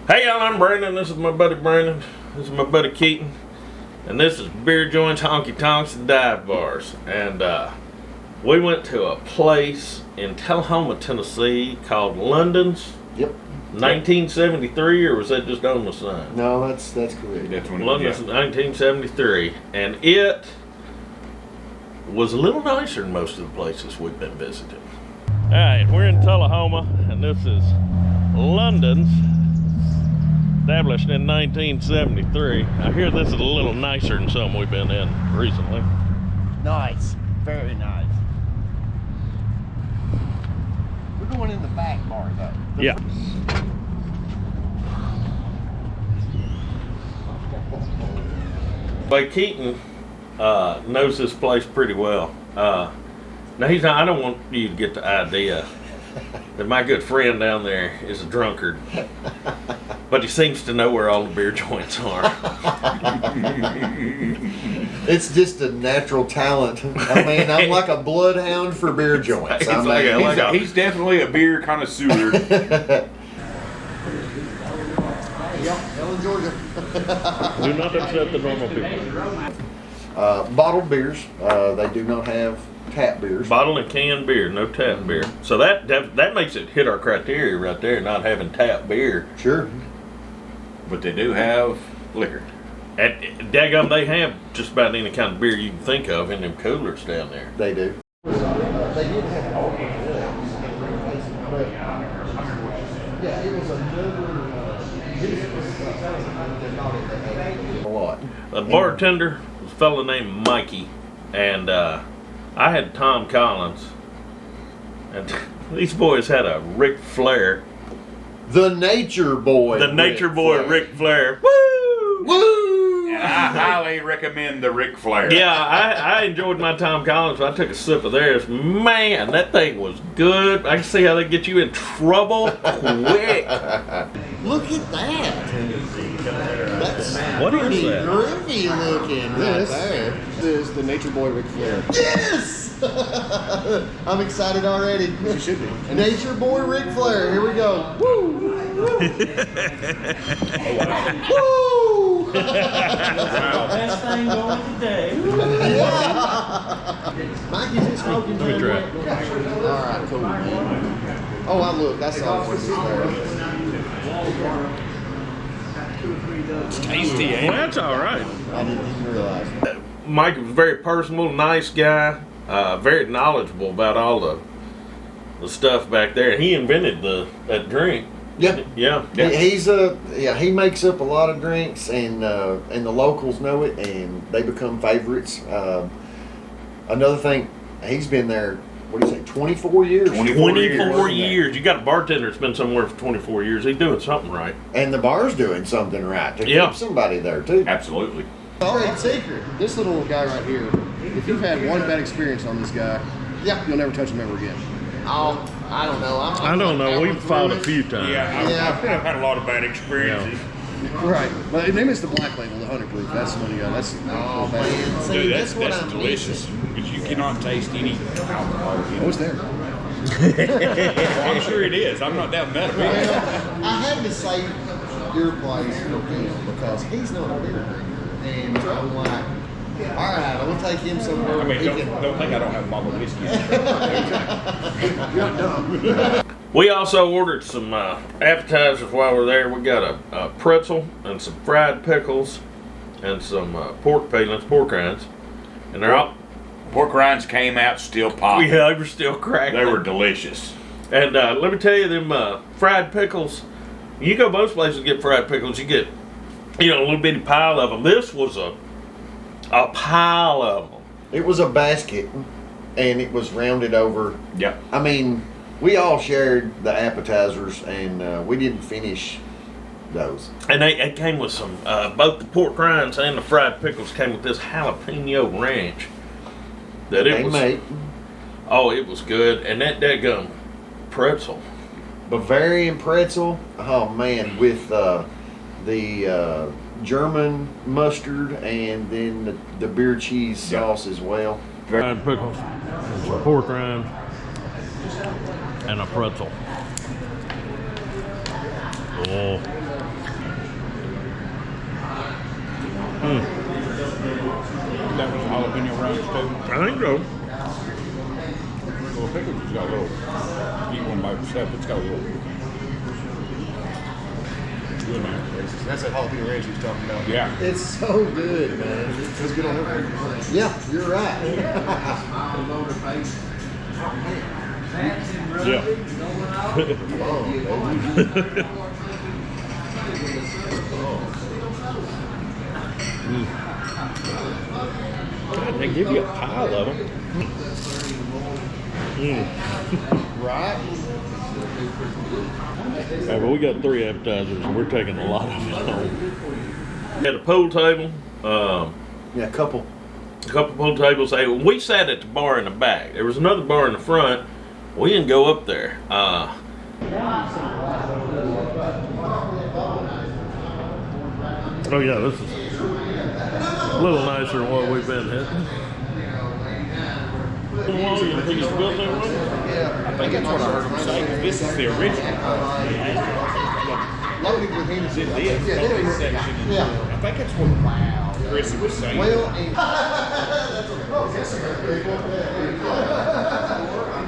Hey y'all, I'm Brandon. This is my buddy Brandon. This is my buddy Keaton. And this is Beer Joints, Honky-Tonks, and Dive Bars. And we went to a place in Tullahoma, Tennessee called London's. Yep. 1973, or was that just on the sign? No, that's correct. That's when London's 1973. And it was a little nicer than most of the places we've been visiting. Alright, we're in Tullahoma, and this is London's. Established in 1973. I hear this is a little nicer than some we've been in recently. Nice. Very nice. We're going in the back bar, though. Yeah. But Keaton knows this place pretty well. Now I don't want you to get the idea that my good friend down there is a drunkard, but he seems to know where all the beer joints are. It's just a natural talent. I mean, I'm like a bloodhound for beer joints. He's definitely a beer connoisseur. Ellen, Georgia. Do not upset the normal people. Bottled beers. They do not have tap beers. Bottled and canned beer, no tap beer. So that makes it hit our criteria right there, not having tap beer. Sure. But they do have liquor. Daggum, they have just about any kind of beer you can think of in them coolers down there. They do. They did have yeah, it was a lot. A bartender was a fellow named Mikey, and I had Tom Collins, and these boys had a Ric Flair. The Nature Boy. The Nature Boy Ric Flair. Woo! Woo! I highly recommend the Ric Flair. Yeah, I enjoyed my Tom Collins. I took a sip of theirs. Man, that thing was good. I can see how they get you in trouble quick. Look at that. That's What is pretty that? groovy looking right there. This is the Nature Boy Ric Flair. Yes! I'm excited already. You should be. Nature Boy Ric Flair. Here we go. Woo! Woo! Best thing going today. Mikey's just smoking. Let me try. All right, cool. Oh, I look. That's all for there. It's tasty, Well, ain't it? that's all right. I didn't even realize. Mike was very personable, nice guy, very knowledgeable about all the stuff back there. He invented that drink. Yeah. Yeah. He makes up a lot of drinks, and the locals know it, and they become favorites. Another thing, he's been there. What do you say? 24 years. 24 years. You got a bartender that's been somewhere for 24 years. He's doing something right. And the bar's doing something right to Yeah. keep somebody there too. Absolutely. Great secret. This little guy right here, if you've had one bad experience on this guy, Yeah. you'll never touch him ever again. Oh, I don't know. I don't know. We've fought a few times. Yeah. I've had a lot of bad experiences. Right. But his name is the Black Label, the 100 proof. That's the one you got. That's Oh man, see, Dude, that's what that's I'm delicious. Because you cannot taste any alcohol. Oh, it's there. Well, I'm sure it is. I'm not doubting that about it. Well, I had to say your place for him because he's not a beer drinker, and I'm like, all right, we'll take him somewhere. I where mean, he can. don't think I don't have bottled whiskey. You're dumb. We also ordered some appetizers while we're there. We got a pretzel and some fried pickles and some pork peelings, pork rinds. And they're all... Pork rinds came out still popping. Yeah, they were still cracking. They were delicious. And let me tell you, them fried pickles, you go most places and get fried pickles, you get, a little bitty pile of them. This was a pile of them. It was a basket, and it was rounded over. Yep. I mean, we all shared the appetizers, and we didn't finish those. And they came with some, both the pork rinds and the fried pickles came with this jalapeno ranch. That it was. Mate. Oh, it was good. And that daggum pretzel. Bavarian pretzel. Oh man, with the German mustard and then the beer cheese sauce as well. Fried pickles, some pork rind, and a pretzel. Oh. jalapeno ranch too? I think so. Well, pickles has got a little. Eat one by itself. It's got a little. Good man. That's that jalapeno ranch he was talking about. Yeah. It's so good, man. It's good on everything. Yeah, you're right. Yeah. God, they give you a pile of them. Right? But we got 3 appetizers and we're taking a lot of it home. Had a pool table, Yeah, a couple. a couple pool tables. Hey, we sat at the bar in the back. There was another bar in the front. We didn't go up there. Oh yeah, this is a little nicer than what we've been hitting. I think that's what I heard him say. 'Cause this is the original. A lot of people with hands It is. Yeah, they don't Section. Yeah. I think that's what Chris was saying. Well, and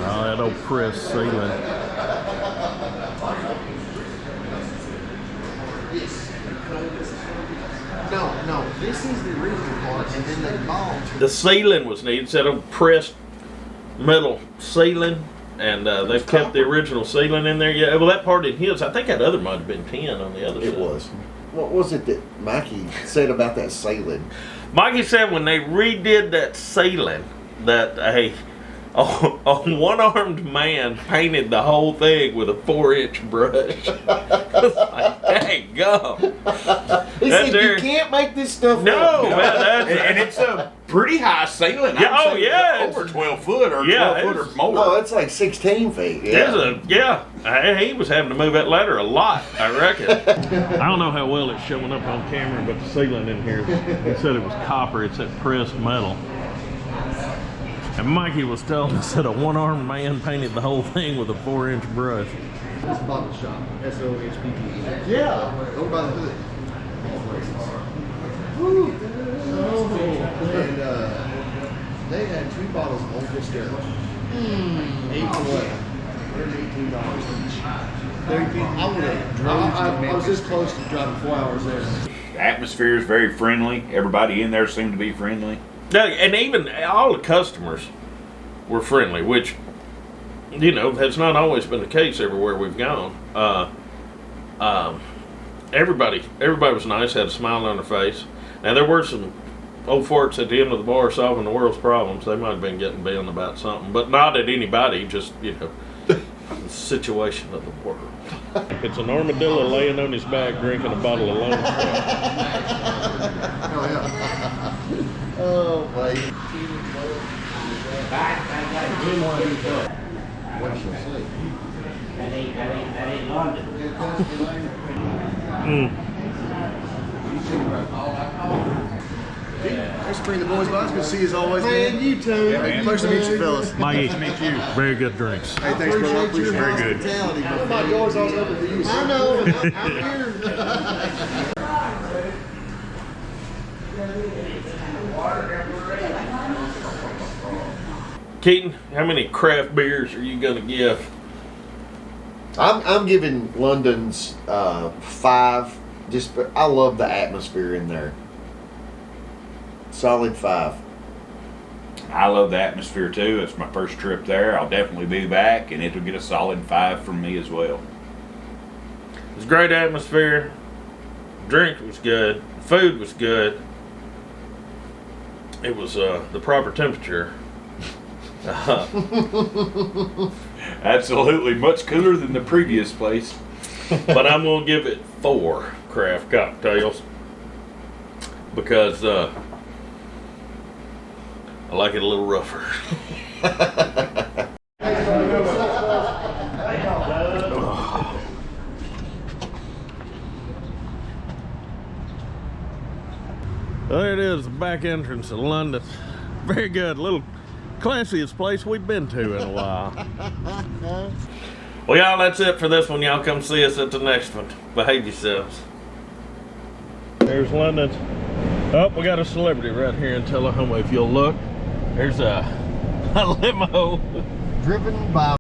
Oh, that old press ceiling. no, this is the original part, and then they bought. The ceiling was neat. It's that old pressed metal ceiling, and they've kept the original ceiling in there. Yeah, well, that part in his, I think that other might have been 10 on the other side. It was. What was it that Mikey said about that ceiling? Mikey said when they redid that ceiling, that a one-armed man painted the whole thing with a 4-inch brush. It's like, dang gum. He said, you can't make this stuff No, up. man, that's And it's a pretty high ceiling. Yeah, I'd oh, say yeah, over 12 foot or yeah, 12 foot or it's- more. Oh, it's like 16 feet. He was having to move that ladder a lot, I reckon. I don't know how well it's showing up on camera, but the ceiling in here, he said it was copper. It's that pressed metal. And Mikey was telling us that a one-armed man painted the whole thing with a 4-inch brush. It's a bottle shop. SOHPP. Yeah. Over by the hood. Woo. And they had 2 bottles of Old Sterling. 8 for what? $118 each. I would have drove I was this close to driving 4 hours there. The atmosphere is very friendly. Everybody in there seemed to be friendly. No, and even all the customers were friendly, which, you know, has not always been the case everywhere we've gone. Everybody was nice, had a smile on their face. Now, there were some old farts at the end of the bar solving the world's problems. They might have been getting bent about something, but not at anybody, just, you know, the situation of the world. It's an armadillo laying on his back drinking a bottle of Lone Star. Oh, yeah. Oh, boy. What should I say? That ain't London. Thanks for bringing the boys by. It's good to see you as always, Man, man. you too. Yeah, man. Pleasure to meet you, fellas. Mikey, very good drinks. Hey, thanks, brother. I appreciate your it. Very good. hospitality, One of my doors always open for you. I know. I'm here. Keaton, how many craft beers are you gonna give? I'm giving London's 5. Just, I love the atmosphere in there. Solid 5. I love the atmosphere too. It's my first trip there. I'll definitely be back, and it'll get a solid 5 from me as well. It was a great atmosphere. Drink was good. Food was good. It was the proper temperature. Absolutely, much cooler than the previous place. But I'm gonna give it 4 craft cocktails because I like it a little rougher. There it is, the back entrance of London. Very good, little classiest place we've been to in a while. Well, y'all, that's it for this one. Y'all come see us at the next one. Behave yourselves. There's London. Oh, we got a celebrity right here in Tullahoma. If you'll look, there's a limo. Driven by